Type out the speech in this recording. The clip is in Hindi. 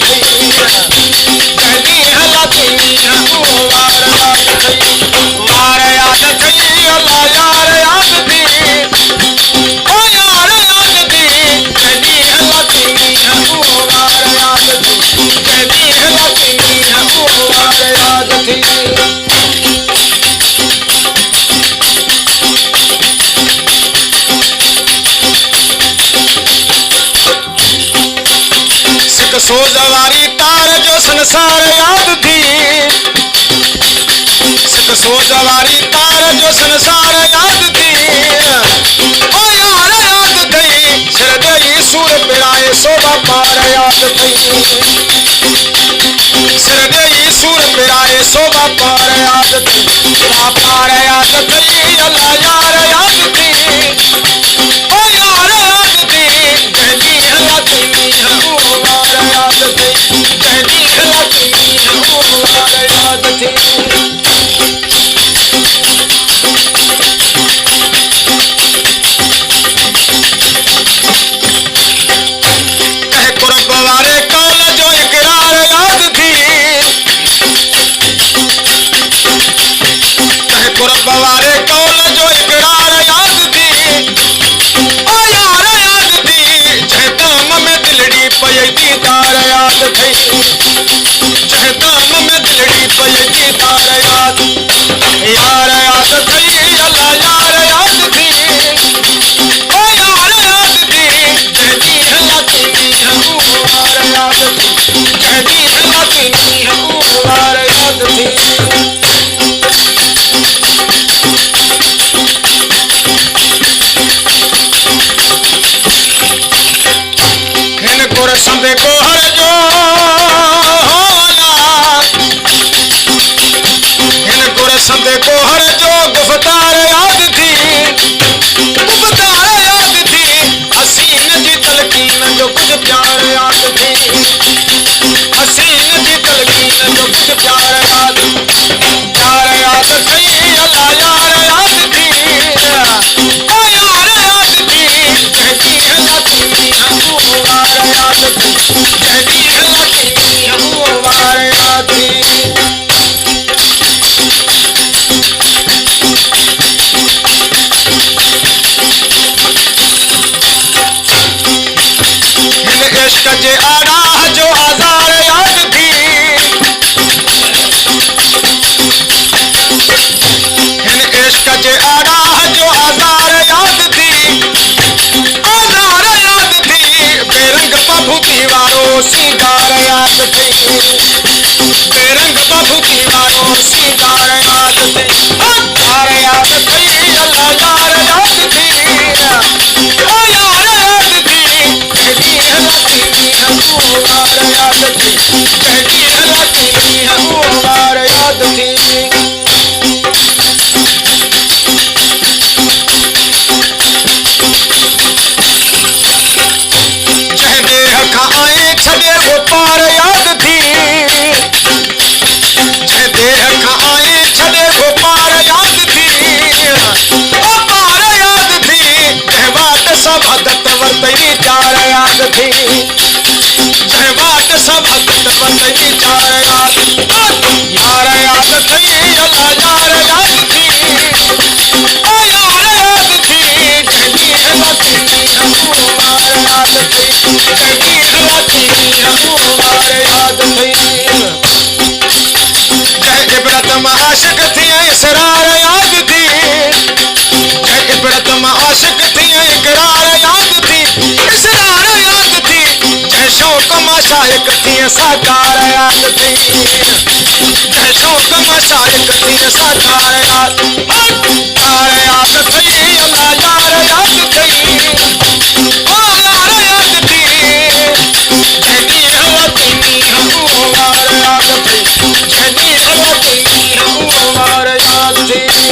थी जदी हला थी वो वार याद थी वार याद थी अल्लाह यार याद थी ओ यार याद थी जदी हला थी वो वार याद थी जदी हला थी वो वार याद थी सोजवारी तार जो संसार याद थी सोजवारी तार जो संसार याद थी ओ यार याद थी सिरदई सूर पिराए शोभा पार याद थी सिरदई सूर पिराए शोभा पार याद थी पार याद थी अल्लाह यार याद थी ओ यार याद थी जदी हला थी वो वार याद थी जदी हला थी वो वार याद थी कह कुर्ब वारे कौल जो इकरार याद थी कह कुर्ब वारे कौल जो इकरार याद थी ओ यार याद थी जहदाम में दिलड़ी पई दीदार याद थी जहदाम में दिलड़ी पई दीदार याद याद थी अल्लाह यार याद थी ओ यार याद थी जदी हला थी वो वार याद थी जदी हला थी वो वार याद थी संदे को हर जो इनको संदे को हर जो गुफ्तार याद थी गुफ्तार याद थी हसीन जी तलकीन जो कुछ प्यार याद थी हसीन जी तलकीन जो कुछ प्यार याद थी अल्लाह यार याद थी ओ यार याद थी जदी हला थी वो वार याद थी जदी हला थी वो वार याद थी इश्क जे आड़ा जो आजार याद थी इश्क जे आड़ा जो आजार याद थी आजार याद थी बेरंग बभूति वारो सिंगार याद थी बेरंग बभूति वारो सिंगार याद थी याद थी अल्लाह यार याद थी ओ यार याद थी जदी हला थी वो वार याद थी जदी हला थी वो वार याद थी छड़े वो पार याद थी देह खाए छड़े वो पार याद थी ओ पार याद थी जहवाट सब हदत वर्तई चार याद थी जहवाट सब हदत वर्तई चार याद यार याद थी अल्लाह यार याद थी ओ यार याद थी जदी हला थी वो वार याद थी जदी हला थी वो वार याद थी जय इबरत आशिक थी इसरार याद थी जय इबरत आशिक थी इकरार याद थी इसरार याद थी जय शौक मशाइक थी साकार याद थी जय शौक मशाइक थी साकार याद याद थी अल्लाह यार याद थी ओ यार याद थी जदी हला थी वो वार याद थी जदी हला थी वो वार याद थी